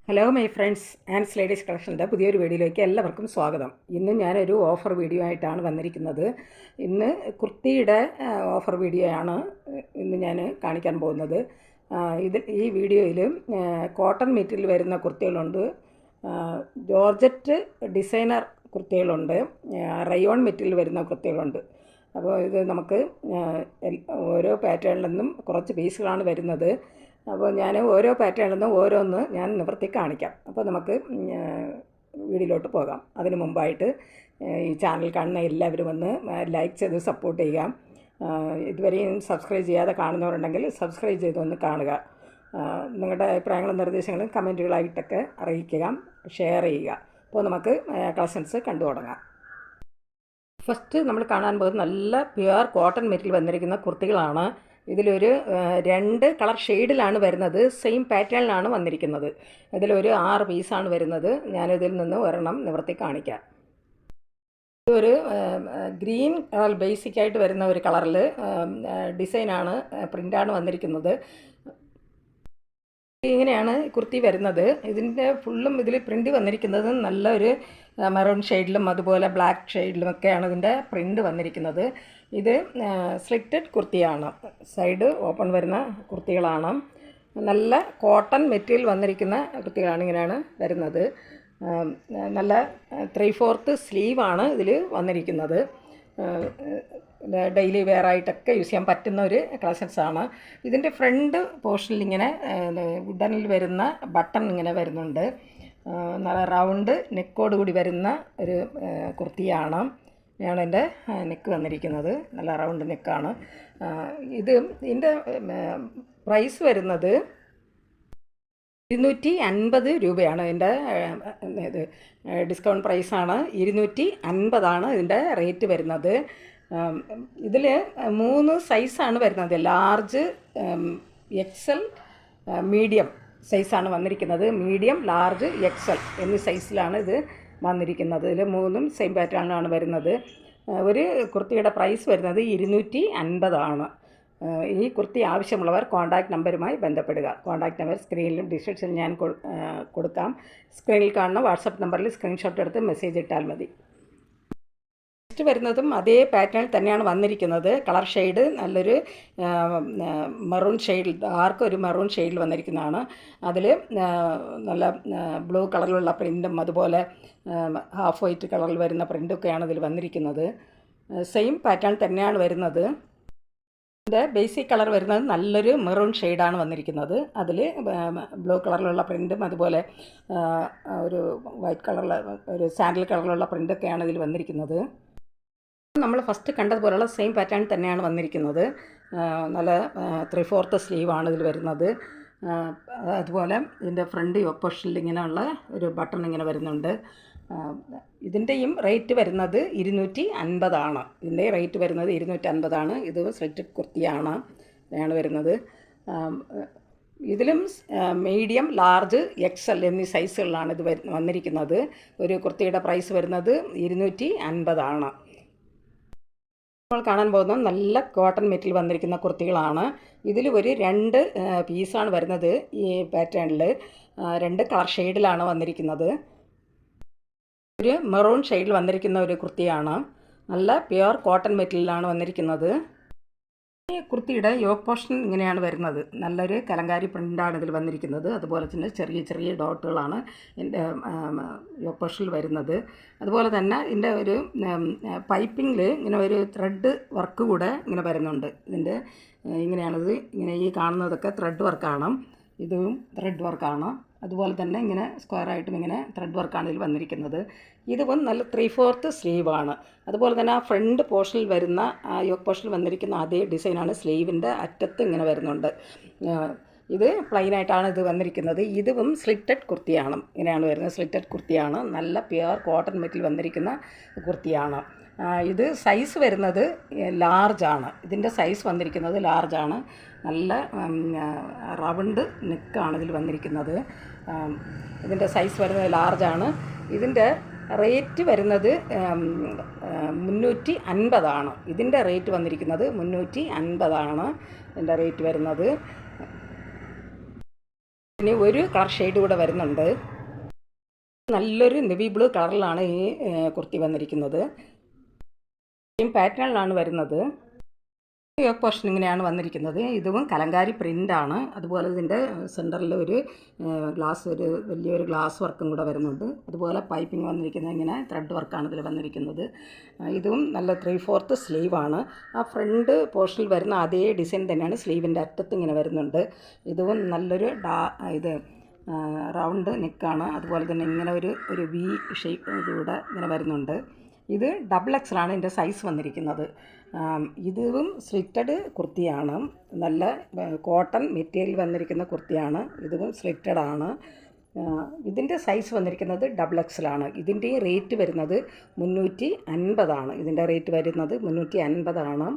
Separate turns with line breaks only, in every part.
Hello my friends ആൻഡ്സ് ladies കളക്ഷൻ്റെ പുതിയൊരു വീഡിയോയിലേക്ക് എല്ലാവർക്കും സ്വാഗതം. ഇന്ന് ഞാനൊരു ഓഫർ വീഡിയോ ആയിട്ടാണ് വന്നിരിക്കുന്നത്. ഇന്ന് കുർത്തിയുടെ ഓഫർ വീഡിയോ ആണ് ഇന്ന് ഞാൻ കാണിക്കാൻ പോകുന്നത്. ഈ വീഡിയോയിൽ കോട്ടൺ മെറ്റീരിയൽ വരുന്ന കുർത്തികളുണ്ട്, ജോർജറ്റ് ഡിസൈനർ കുർത്തികളുണ്ട്, റയോൺ മെറ്റീരിയൽ വരുന്ന കുർത്തികളുണ്ട്. അപ്പോൾ ഇത് നമുക്ക് ഓരോ പാറ്റേണിൽ നിന്നും കുറച്ച് പീസുകളാണ് വരുന്നത്. അപ്പോൾ ഞാൻ ഓരോ പാറ്റേണിൽ നിന്നും ഓരോന്ന് ഞാൻ നിവർത്തി കാണിക്കാം. അപ്പോൾ നമുക്ക് വീഡിയോയിലോട്ട് പോകാം. അതിന് മുമ്പായിട്ട് ഈ ചാനൽ കാണുന്ന എല്ലാവരും ഒന്ന് ലൈക്ക് ചെയ്ത് സപ്പോർട്ട് ചെയ്യുക. ഇതുവരെയും സബ്സ്ക്രൈബ് ചെയ്യാതെ കാണുന്നവരുണ്ടെങ്കിൽ സബ്സ്ക്രൈബ് ചെയ്തൊന്ന് കാണുക. നിങ്ങളുടെ അഭിപ്രായങ്ങളും നിർദ്ദേശങ്ങളും കമൻറ്റുകളായിട്ടൊക്കെ അറിയിക്കുക, ഷെയർ ചെയ്യുക. അപ്പോൾ നമുക്ക് കളക്ഷൻസ് കണ്ടു തുടങ്ങാം. ഫസ്റ്റ് നമ്മൾ കാണാൻ പോകുന്നത് നല്ല പ്യുവർ കോട്ടൺ മെറ്റീരിയൽ വന്നിരിക്കുന്ന കുർത്തികളാണ്. ഇതിലൊരു 2 കളർ ഷെയ്ഡിലാണ് വരുന്നത്. സെയിം പാറ്റേണിലാണ് വന്നിരിക്കുന്നത്. ഇതിലൊരു 6 പീസാണ് വരുന്നത്. ഞാനിതിൽ നിന്ന് ഒരെണ്ണം നിവർത്തി കാണിക്കാം. ഇതൊരു ഗ്രീൻ കളർ ബേസിക്കായിട്ട് വരുന്ന ഒരു കളറിൽ ഡിസൈനാണ്, പ്രിൻ്റാണ് വന്നിരിക്കുന്നത്. ഇങ്ങനെയാണ് കുർത്തി വരുന്നത്. ഇതിൻ്റെ ഫുള്ളും ഇതിൽ പ്രിൻ്റ് വന്നിരിക്കുന്നത് നല്ലൊരു മെറൂൺ ഷെയ്ഡിലും അതുപോലെ ബ്ലാക്ക് ഷെയ്ഡിലുമൊക്കെയാണ് ഇതിൻ്റെ പ്രിൻ്റ് വന്നിരിക്കുന്നത്. ഇത് സ്ലിറ്റഡ് കുർത്തിയാണ്, സൈഡ് ഓപ്പൺ വരുന്ന കുർത്തികളാണ്. നല്ല കോട്ടൺ മെറ്റീരിയൽ വന്നിരിക്കുന്ന കുർത്തികളാണ്. ഇങ്ങനെയാണ് വരുന്നത്. നല്ല 3/4 സ്ലീവാണ് ഇതിൽ വന്നിരിക്കുന്നത്. ഡെയിലി വെയർ ആയിട്ടൊക്കെ യൂസ് ചെയ്യാൻ പറ്റുന്ന ഒരു കളക്ഷൻസാണ്. ഇതിൻ്റെ ഫ്രണ്ട് പോർഷനിൽ ഇങ്ങനെ വുഡനിൽ വരുന്ന ബട്ടൺ ഇങ്ങനെ വരുന്നുണ്ട്. നല്ല റൗണ്ട് നെക്കോട് കൂടി വരുന്ന ഒരു കുർത്തിയാണ്. ഇതാണ് എൻ്റെ നെക്ക് വന്നിരിക്കുന്നത്. നല്ല റൗണ്ട് നെക്കാണ്. ഇതിൻ്റെ പ്രൈസ് വരുന്നത് 250 രൂപയാണ്. ഇതിൻ്റെ ഇത് ഡിസ്കൗണ്ട് പ്രൈസാണ്. 250 ഇതിൻ്റെ റേറ്റ് വരുന്നത്. ഇതിൽ 3 സൈസാണ് വരുന്നത്. ലാർജ്, എക്സൽ, മീഡിയം സൈസാണ് വന്നിരിക്കുന്നത്. മീഡിയം, ലാർജ്, എക്സൽ എന്നീ സൈസിലാണ് ഇത് വന്നിരിക്കുന്നത്. ഇതിൽ 3ഉം സെയിം പാറ്റേണിലാണ് വരുന്നത്. ഒരു കുർത്തിയുടെ പ്രൈസ് വരുന്നത് 250. ഈ കുർത്തി ആവശ്യമുള്ളവർ കോൺടാക്റ്റ് നമ്പറുമായി ബന്ധപ്പെടുക. കോൺടാക്റ്റ് നമ്പർ സ്ക്രീനിലും ഡിസ്ക്രിപ്ഷനിൽ ഞാൻ കൊടുക്കാം. സ്ക്രീനിൽ കാണുന്ന വാട്സപ്പ് നമ്പറിൽ സ്ക്രീൻഷോട്ട് എടുത്ത് മെസ്സേജ് ഇട്ടാൽ മതി. നെക്സ്റ്റ് വരുന്നതും അതേ പാറ്റേണിൽ തന്നെയാണ് വന്നിരിക്കുന്നത്. കളർ ഷെയ്ഡ് നല്ലൊരു മെറൂൺ ഷെയ്ഡിൽ, ഡാർക്ക് ഒരു മെറൂൺ ഷെയ്ഡിൽ വന്നിരിക്കുന്നതാണ്. അതിൽ നല്ല ബ്ലൂ കളറിലുള്ള പ്രിൻറ്റും അതുപോലെ ഹാഫ് വൈറ്റ് കളറിൽ വരുന്ന പ്രിൻ്റൊക്കെയാണ് ഇതിൽ വന്നിരിക്കുന്നത്. സെയിം പാറ്റേൺ തന്നെയാണ് വരുന്നത്. ഇതിൻ്റെ ബേസിക് കളർ വരുന്നത് നല്ലൊരു മെറൂൺ ഷെയ്ഡാണ് വന്നിരിക്കുന്നത്. അതിൽ ബ്ലൂ കളറിലുള്ള പ്രിൻറ്റും അതുപോലെ ഒരു വൈറ്റ് കളറിലുള്ള ഒരു സാൻഡൽ കളറിലുള്ള പ്രിൻ്റൊക്കെയാണ് ഇതിൽ വന്നിരിക്കുന്നത്. നമ്മൾ ഫസ്റ്റ് കണ്ടതുപോലുള്ള സെയിം പാറ്റേൺ തന്നെയാണ് വന്നിരിക്കുന്നത്. നല്ല 3/4 സ്ലീവാണ് ഇതിൽ വരുന്നത്. അതുപോലെ ഇതിൻ്റെ ഫ്രണ്ട് ഓപ്പോസിഷനിൽ ഇങ്ങനെയുള്ള ഒരു ബട്ടൺ ഇങ്ങനെ വരുന്നുണ്ട്. ഇതിൻ്റെയും റേറ്റ് വരുന്നത് 250. ഇതിൻ്റെ റേറ്റ് വരുന്നത് 250. ഇത് സ്ലിറ്റഡ് കുർത്തിയാണ് വരുന്നത്. ഇതിലും മീഡിയം, ലാർജ്, എക്സൽ എന്നീ സൈസുകളിലാണ് ഇത് വന്നിരിക്കുന്നത്. ഒരു കുർത്തിയുടെ പ്രൈസ് വരുന്നത് 250. നമ്മൾ കാണാൻ പോകുന്നത് നല്ല കോട്ടൺ മെറ്റീരിയൽ വന്നിരിക്കുന്ന കുർത്തികളാണ്. ഇതിൽ ഒരു 2 പീസാണ് വരുന്നത്. ഈ പാറ്റേണിൽ 2 കളർ ഷെയ്ഡിലാണ് വന്നിരിക്കുന്നത്. ഒരു മെറൂൺ ഷെയ്ഡിൽ വന്നിരിക്കുന്ന ഒരു കുർത്തിയാണ്. നല്ല പ്യുവർ കോട്ടൺ മെറ്റീരിയലാണ് വന്നിരിക്കുന്നത്. ഈ കുർത്തിയുടെ യോക്ക് പോർഷൻ ഇങ്ങനെയാണ് വരുന്നത്. നല്ലൊരു കലങ്കാരി പ്രിൻ്റാണ് ഇതിൽ വന്നിരിക്കുന്നത്. അതുപോലെ തന്നെ ചെറിയ ചെറിയ ഡോട്ടുകളാണ് ഇതിൻ്റെ യോക്ക് പോർഷനിൽ വരുന്നത്. അതുപോലെ തന്നെ ഇതിൻ്റെ ഒരു പൈപ്പിങ്ങിൽ ഇങ്ങനെ ഒരു ത്രെഡ് വർക്ക് കൂടെ ഇങ്ങനെ വരുന്നുണ്ട്. ഇതിൻ്റെ ഇങ്ങനെയാണിത്. ഇങ്ങനെ ഈ കാണുന്നതൊക്കെ ത്രെഡ് വർക്കാണ്. ഇതും ത്രെഡ് വർക്കാണ്. അതുപോലെ തന്നെ ഇങ്ങനെ സ്ക്വയറായിട്ടും ഇങ്ങനെ ത്രെഡ് വർക്കാണ് ഇതിൽ വന്നിരിക്കുന്നത്. ഇതും നല്ല 3/4 സ്ലീവാണ്. അതുപോലെ തന്നെ ആ ഫ്രണ്ട് പോർഷനിൽ വരുന്ന ആ യോക്ക് പോർഷനിൽ വന്നിരിക്കുന്ന അതേ ഡിസൈനാണ് സ്ലീവിൻ്റെ അറ്റത്ത് ഇങ്ങനെ വരുന്നുണ്ട്. ഇത് പ്ലെയിനായിട്ടാണ് ഇത് വന്നിരിക്കുന്നത്. ഇതും സ്ലിറ്റഡ് കുർത്തിയാണ്. ഇങ്ങനെയാണ് വരുന്നത്. സ്ലിറ്റഡ് കുർത്തിയാണ്. നല്ല പ്യുവർ കോട്ടൺ മെറ്റീരിയൽ വന്നിരിക്കുന്ന കുർത്തിയാണ്. ഇത് സൈസ് വരുന്നത് ലാർജാണ്. ഇതിൻ്റെ സൈസ് വന്നിരിക്കുന്നത് ലാർജാണ്. നല്ല റൗണ്ട് നെക്കാണ് ഇതിൽ വന്നിരിക്കുന്നത്. ഇതിൻ്റെ സൈസ് വരുന്നത് ലാർജാണ്. ഇതിൻ്റെ റേറ്റ് വരുന്നത് 350. ഇതിൻ്റെ റേറ്റ് വന്നിരിക്കുന്നത് 350. ഇതിൻ്റെ റേറ്റ് വരുന്നത് ഇനി ഒരു കളർ ഷെയ്ഡ് കൂടെ വരുന്നുണ്ട്. നല്ലൊരു നെവി ബ്ലൂ കളറിലാണ് ഈ കുർത്തി വന്നിരിക്കുന്നത്. സെയിം പാറ്റേണിലാണ് വരുന്നത്. യോക്ക് പോർഷൻ ഇങ്ങനെയാണ് വന്നിരിക്കുന്നത്. ഇതും കലങ്കാരി പ്രിൻ്റാണ്. അതുപോലെ ഇതിൻ്റെ സെൻറ്ററിൽ ഒരു വലിയൊരു ഗ്ലാസ് വർക്കും കൂടെ വരുന്നുണ്ട്. അതുപോലെ പൈപ്പിംഗ് വന്നിരിക്കുന്നത് ഇങ്ങനെ ത്രെഡ് വർക്കാണ് ഇതിൽ വന്നിരിക്കുന്നത്. ഇതും നല്ല 3/4 സ്ലീവാണ്. ആ ഫ്രണ്ട് പോർഷനിൽ വരുന്ന അതേ ഡിസൈൻ തന്നെയാണ് സ്ലീവിൻ്റെ അറ്റത്ത് ഇങ്ങനെ വരുന്നുണ്ട്. ഇതും നല്ലൊരു റൗണ്ട് നെക്കാണ്. അതുപോലെ തന്നെ ഇങ്ങനെ ഒരു വി ഷേപ്പ് ഇതുകൂടെ ഇങ്ങനെ വരുന്നുണ്ട്. ഇത് ഡബിൾ എക്സലാണ് ഇതിൻ്റെ സൈസ് വന്നിരിക്കുന്നത്. ഇതും സ്ലിറ്റഡ് കുർത്തിയാണ്. നല്ല കോട്ടൺ മെറ്റീരിയൽ വന്നിരിക്കുന്ന കുർത്തിയാണ്. ഇതും സ്ലിറ്റഡ് ആണ്. ഇതിൻ്റെ സൈസ് വന്നിരിക്കുന്നത് ഡബിൾ എക്സലാണ്. ഇതിൻ്റെ റേറ്റ് വരുന്നത് 350 ഇതിൻ്റെ റേറ്റ് വരുന്നത് 350.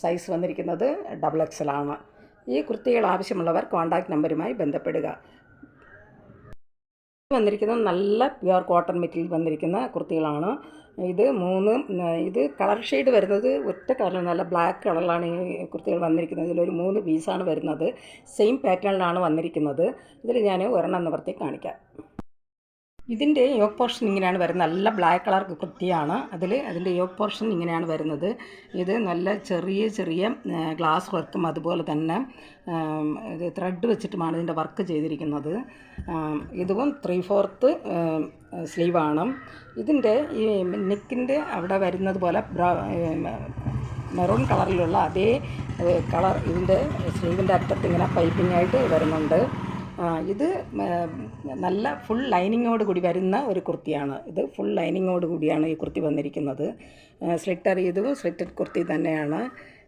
സൈസ് വന്നിരിക്കുന്നത് ഡബിൾ എക്സലാണ്. ഈ കുർത്തികൾ ആവശ്യമുള്ളവർ കോൺടാക്റ്റ് നമ്പറുമായി ബന്ധപ്പെടുക. വന്നിരിക്കുന്നത് നല്ല പ്യുവർ കോട്ടൺ മെറ്റീരിയൽ വന്നിരിക്കുന്ന കുർത്തികളാണ്. ഇത് കളർ ഷെയ്ഡ് വരുന്നത് ഒറ്റ കളർ നല്ല ബ്ലാക്ക് കളറിലാണ് ഈ കുർത്തികൾ വന്നിരിക്കുന്നത്. ഇതിലൊരു 3 പീസാണ് വരുന്നത്. സെയിം പാറ്റേണിലാണ് വന്നിരിക്കുന്നത്. ഇതിൽ ഞാൻ ഒരെണ്ണം നിവർത്തി കാണിക്കാം. ഇതിൻ്റെ യോക്ക് പോർഷൻ ഇങ്ങനെയാണ് വരുന്നത്. നല്ല ബ്ലാക്ക് കളർ കുർത്തിയാണ്. അതിൻ്റെ യോക്ക് പോർഷൻ ഇങ്ങനെയാണ് വരുന്നത്. ഇത് നല്ല ചെറിയ ഗ്ലാസ് വർക്കും അതുപോലെ തന്നെ ഇത് ത്രെഡ് വെച്ചിട്ടുമാണ് ഇതിൻ്റെ വർക്ക് ചെയ്തിരിക്കുന്നത്. ഇതും 3/4 സ്ലീവാണ്. ഇതിൻ്റെ ഈ നെക്കിൻ്റെ അവിടെ വരുന്നത് പോലെ മെറൂൺ കളറിലുള്ള അതേ കളർ ഇതിൻ്റെ സ്ലീവിൻ്റെ അറ്റത്ത് ഇങ്ങനെ പൈപ്പിംഗ് ആയിട്ട് വരുന്നുണ്ട്. ഇത് നല്ല ഫുൾ ലൈനിങ്ങോട് കൂടി വരുന്ന ഒരു കുർത്തിയാണ്. ഇത് ഫുൾ ലൈനിങ്ങോട് കൂടിയാണ് ഈ കുർത്തി വന്നിരിക്കുന്നത്. ഇതും സ്ലിറ്റഡ് കുർത്തി തന്നെയാണ്.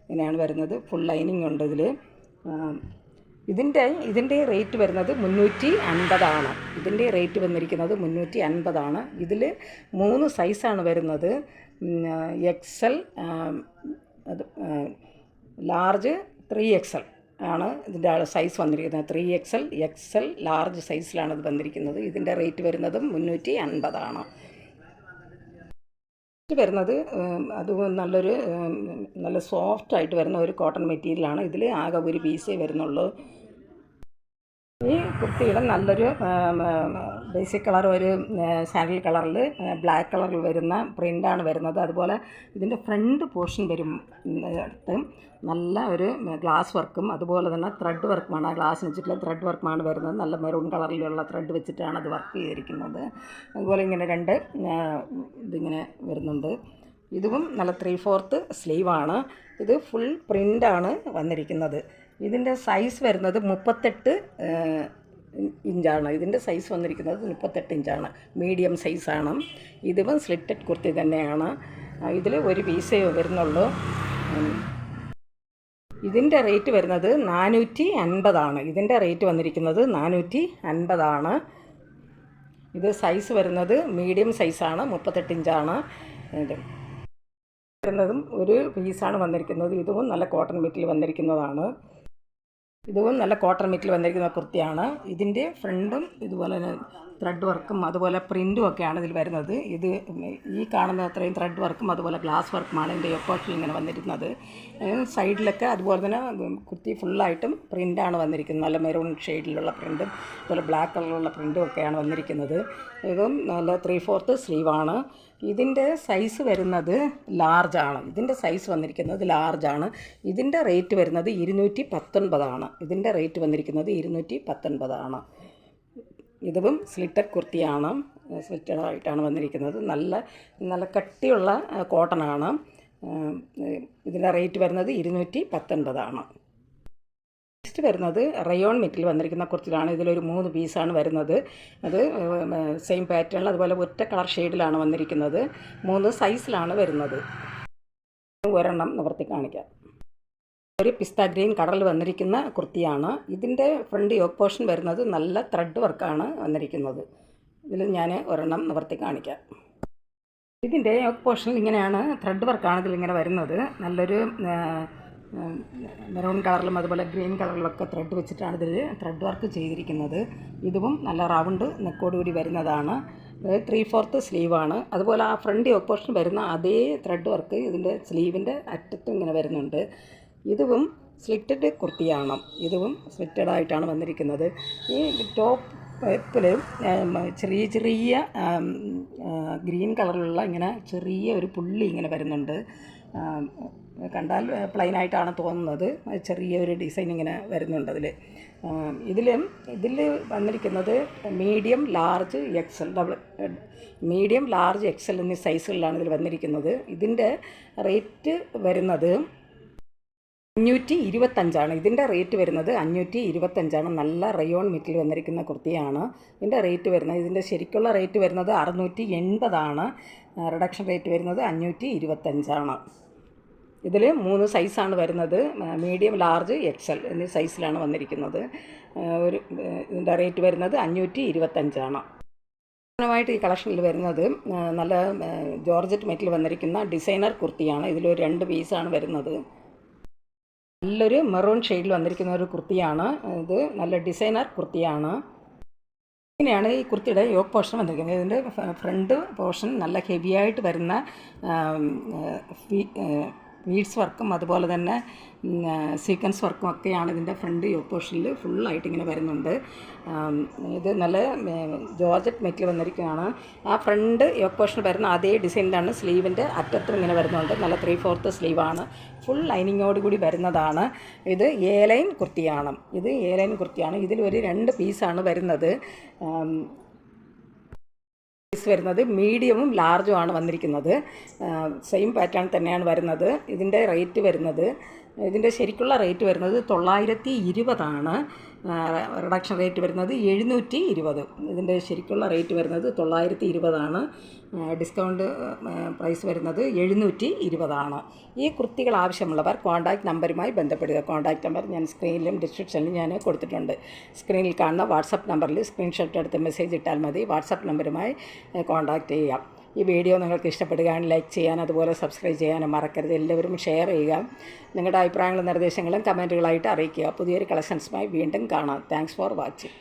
ഇങ്ങനെയാണ് വരുന്നത്. ഫുൾ ലൈനിങ് ഉണ്ട് ഇതിൽ. ഇതിൻ്റെ റേറ്റ് വരുന്നത് 350. ഇതിൻ്റെ റേറ്റ് വന്നിരിക്കുന്നത് 350. ഇതിൽ 3 സൈസാണ് വരുന്നത്. XL, ലാർജ്, 3XL ആണ് ഇതിൻ്റെ സൈസ് വന്നിരിക്കുന്നത്. 3XL, XL, ലാർജ് സൈസിലാണ് ഇത് വന്നിരിക്കുന്നത്. ഇതിൻ്റെ റേറ്റ് വരുന്നതും 350. വരുന്നത് അത് നല്ല സോഫ്റ്റായിട്ട് വരുന്ന ഒരു കോട്ടൺ മെറ്റീരിയലാണ്. ഇതിൽ ആകെ ഒരു പീസേ വരുന്നുള്ളൂ. ഈ കുർത്തിയുടെ നല്ലൊരു ബേസിക് കളർ ഒരു സാൻഡൽ കളറിൽ ബ്ലാക്ക് കളറിൽ വരുന്ന പ്രിൻ്റാണ് വരുന്നത്. അതുപോലെ ഇതിൻ്റെ ഫ്രണ്ട് പോർഷൻ അടുത്ത് നല്ല ഒരു ഗ്ലാസ് വർക്കും അതുപോലെ തന്നെ ത്രെഡ് വർക്കുമാണ്. ആ ഗ്ലാസ് വെച്ചിട്ടുള്ള ത്രെഡ് വർക്കുമാണ് വരുന്നത്. നല്ല മെറൂൺ കളറിലുള്ള ത്രെഡ് വെച്ചിട്ടാണ് അത് വർക്ക് ചെയ്തിരിക്കുന്നത്. അതുപോലെ ഇങ്ങനെ ഇതിങ്ങനെ വരുന്നുണ്ട്. ഇതും നല്ല 3/4 സ്ലീവാണ്. ഇത് ഫുൾ പ്രിൻ്റാണ് വന്നിരിക്കുന്നത്. ഇതിൻ്റെ സൈസ് വരുന്നത് 38 ഇഞ്ചാണ്. ഇതിൻ്റെ സൈസ് വന്നിരിക്കുന്നത് 38 ഇഞ്ചാണ്. മീഡിയം സൈസാണ്. ഇതും സ്ലിറ്റഡ് കുർത്തി തന്നെയാണ്. ഇതിൽ ഒരു പീസേ വരുന്നുള്ളൂ. ഇതിൻ്റെ റേറ്റ് വരുന്നത് 450. ഇതിൻ്റെ റേറ്റ് വന്നിരിക്കുന്നത് 450. ഇത് സൈസ് വരുന്നത് മീഡിയം സൈസാണ്. 38 ഇഞ്ചാണ്. വരുന്നതും ഒരു പീസാണ് വന്നിരിക്കുന്നത്. ഇതും നല്ല കോട്ടൺ മെറ്റീരിയൽ വന്നിരിക്കുന്നതാണ്. വന്നിരിക്കുന്ന കുർത്തിയാണ്. ഇതിൻ്റെ ഫ്രണ്ടും ഇതുപോലെ ത്രെഡ് വർക്കും അതുപോലെ പ്രിൻറ്റും ഒക്കെയാണ് ഇതിൽ വരുന്നത്. ഈ കാണുന്ന അത്രയും ത്രെഡ് വർക്കും അതുപോലെ ഗ്ലാസ് വർക്കുമാണ് ഇതിൻ്റെ യോക്ക് ഇങ്ങനെ വന്നിരുന്നത്. സൈഡിലൊക്കെ അതുപോലെ തന്നെ കുർത്തി ഫുള്ളായിട്ടും പ്രിൻ്റാണ് വന്നിരിക്കുന്നത്. നല്ല മെറൂൺ ഷെയ്ഡിലുള്ള പ്രിൻറ്റും അതുപോലെ ബ്ലാക്ക് കളറിലുള്ള പ്രിൻറ്റും ഒക്കെയാണ് വന്നിരിക്കുന്നത്. ഇതും നല്ല 3/4 സ്ലീവാണ്. ഇതിൻ്റെ സൈസ് വരുന്നത് ലാർജാണ്. ഇതിൻ്റെ സൈസ് വന്നിരിക്കുന്നത് ലാർജാണ്. ഇതിൻ്റെ റേറ്റ് വരുന്നത് 219. ഇതിൻ്റെ റേറ്റ് വന്നിരിക്കുന്നത് 219. ഇതും സ്ലിറ്റഡ് കുർത്തിയാണ്. സ്ലിറ്റഡായിട്ടാണ് വന്നിരിക്കുന്നത്. നല്ല കട്ടിയുള്ള കോട്ടണാണ്. ഇതിൻ്റെ റേറ്റ് വരുന്നത് 219. നെക്സ്റ്റ് വരുന്നത് റയോൺ മെറ്റീരിയൽ വന്നിരിക്കുന്ന കുർത്തിയിലാണ്. ഇതിലൊരു 3 പീസാണ് വരുന്നത്. അത് സെയിം പാറ്റേണിൽ അതുപോലെ ഒറ്റ കളർ ഷെയ്ഡിലാണ് വന്നിരിക്കുന്നത്. 3 സൈസിലാണ് വരുന്നത്. ഒരെണ്ണം നിവർത്തി കാണിക്കാം. ഒരു പിസ്ത ഗ്രീൻ കളറിൽ വന്നിരിക്കുന്ന കുർത്തിയാണ്. ഇതിൻ്റെ ഫ്രണ്ട് യോക്ക് പോർഷൻ വരുന്നത് നല്ല ത്രെഡ് വർക്കാണ് വന്നിരിക്കുന്നത്. ഇതിൽ ഞാൻ ഒരെണ്ണം നിവർത്തി കാണിക്കാം. ഇതിൻ്റെ യോക്ക് പോർഷനിൽ ഇങ്ങനെയാണ് ത്രെഡ് വർക്കാണ് ഇതിലിങ്ങനെ വരുന്നത്. നല്ലൊരു മെറൂൺ കളറിലും അതുപോലെ ഗ്രീൻ കളറിലൊക്കെ ത്രെഡ് വെച്ചിട്ടാണ് ഇതിൽ ത്രെഡ് വർക്ക് ചെയ്തിരിക്കുന്നത്. ഇതും നല്ല റൗണ്ട് നെക്കോടുകൂടി വരുന്നതാണ്. 3/4 സ്ലീവാണ്. അതുപോലെ ആ ഫ്രണ്ട് യോക്ക് പോർഷൻ വരുന്ന അതേ ത്രെഡ് വർക്ക് ഇതിൻ്റെ സ്ലീവിൻ്റെ അറ്റത്തും ഇങ്ങനെ വരുന്നുണ്ട്. ഇതും സ്ലിറ്റഡ് കുർത്തിയാണ്. ഇതും സ്ലിറ്റഡ് ആയിട്ടാണ് വന്നിരിക്കുന്നത്. ഈ ടോപ്പിൽ ചെറിയ ചെറിയ ഗ്രീൻ കളറിലുള്ള ഇങ്ങനെ ചെറിയ ഒരു പുള്ളി ഇങ്ങനെ വരുന്നുണ്ട്. കണ്ടാൽ പ്ലെയിനായിട്ടാണ് തോന്നുന്നത്. ചെറിയൊരു ഡിസൈൻ ഇങ്ങനെ വരുന്നുണ്ട് ഇതിൽ വന്നിരിക്കുന്നത് medium, large, XL, medium, large, XL എന്നീ സൈസുകളിലാണ് ഇതിൽ വന്നിരിക്കുന്നത്. ഇതിൻ്റെ റേറ്റ് വരുന്നത് 525. ഇതിൻ്റെ റേറ്റ് വരുന്നത് 525. നല്ല റയോൺ മെറ്റീരിയൽ വന്നിരിക്കുന്ന കുർത്തിയാണ്. ഇതിൻ്റെ റേറ്റ് വരുന്നത്, ഇതിൻ്റെ ശരിക്കുള്ള റേറ്റ് വരുന്നത് 680. റിഡക്ഷൻ റേറ്റ് വരുന്നത് 525. ഇതിൽ 3 സൈസാണ് വരുന്നത്. മീഡിയം, ലാർജ്, എക്സൽ എന്നീ സൈസിലാണ് വന്നിരിക്കുന്നത്. ഇതിൻ്റെ റേറ്റ് വരുന്നത് 525. പ്രധാനമായിട്ട് ഈ കളക്ഷനിൽ വരുന്നത് നല്ല ജോർജറ്റ് മെറ്റീരിയൽ വന്നിരിക്കുന്ന ഡിസൈനർ കുർത്തിയാണ്. ഇതിലൊരു 2 പീസാണ് വരുന്നത്. നല്ലൊരു മെറൂൺ ഷെയ്ഡിൽ വന്നിരിക്കുന്ന ഒരു കുർത്തിയാണ് ഇത്. നല്ല ഡിസൈനർ കുർത്തിയാണ്. ഇങ്ങനെയാണ് ഈ കുർത്തിയുടെ യോക്ക് പോർഷൻ വന്നിരിക്കുന്നത്. ഇതിൻ്റെ ഫ്രണ്ട് പോർഷൻ നല്ല ഹെവിയായിട്ട് വരുന്ന ബീഡ്സ് വർക്കും അതുപോലെ തന്നെ സീക്വൻസ് വർക്കും ഒക്കെയാണ് ഇതിൻ്റെ ഫ്രണ്ട് യോക്ക് പോർഷനിൽ ഫുള്ളായിട്ട് ഇങ്ങനെ വരുന്നുണ്ട്. ഇത് നല്ല ജോർജറ്റ് മെറ്റീരിയൽ വന്നിരിക്കുകയാണ്. ആ ഫ്രണ്ട് യോക്ക് പോർഷൻ വരുന്ന അതേ ഡിസൈനിലാണ് സ്ലീവിൻ്റെ അറ്റത്തും ഇങ്ങനെ വരുന്നുണ്ട്. നല്ല 3/4 സ്ലീവാണ്. ഫുൾ ലൈനിങ്ങോട് കൂടി വരുന്നതാണ്. ഇത് ലൈൻ കുർത്തിയാണ്. ഇതിൽ ഒരു 2 പീസാണ് വരുന്നത്. വരുന്നത് മീഡിയവും ലാർജും ആണ് വന്നിരിക്കുന്നത്. സെയിം പാറ്റേൺ തന്നെയാണ് വരുന്നത്. ഇതിൻ്റെ റേറ്റ് വരുന്നത്, ഇതിൻ്റെ ശരിക്കുള്ള റേറ്റ് വരുന്നത് 920. റിഡക്ഷൻ റേറ്റ് വരുന്നത് 720. ഇതിൻ്റെ ശരിക്കുള്ള റേറ്റ് വരുന്നത് 920. ഡിസ്കൗണ്ട് പ്രൈസ് വരുന്നത് 720. ഈ കുർത്തികൾ ആവശ്യമുള്ളവർ കോൺടാക്റ്റ് നമ്പറുമായി ബന്ധപ്പെടുക. കോൺടാക്റ്റ് നമ്പർ ഞാൻ സ്ക്രീനിലും ഡിസ്ക്രിപ്ഷനിലും ഞാൻ കൊടുത്തിട്ടുണ്ട്. സ്ക്രീനിൽ കാണുന്ന വാട്സപ്പ് നമ്പറിൽ സ്ക്രീൻഷോട്ട് എടുത്ത് മെസ്സേജ് ഇട്ടാൽ മതി. വാട്സപ്പ് നമ്പറുമായി കോൺടാക്റ്റ് ചെയ്യാം. ഈ വീഡിയോ നിങ്ങൾക്ക് ഇഷ്ടപ്പെടുകയാണെങ്കിൽ ലൈക്ക് ചെയ്യാൻ, അതുപോലെ സബ്സ്ക്രൈബ് ചെയ്യാനും മറക്കരുത്. എല്ലാവരും ഷെയർ ചെയ്യുക. നിങ്ങളുടെ അഭിപ്രായങ്ങളും നിർദ്ദേശങ്ങളും കമൻറ്റുകളായിട്ട് അറിയിക്കുക. പുതിയൊരു കളക്ഷൻസുമായി വീണ്ടും കാണാം. Thanks for watching.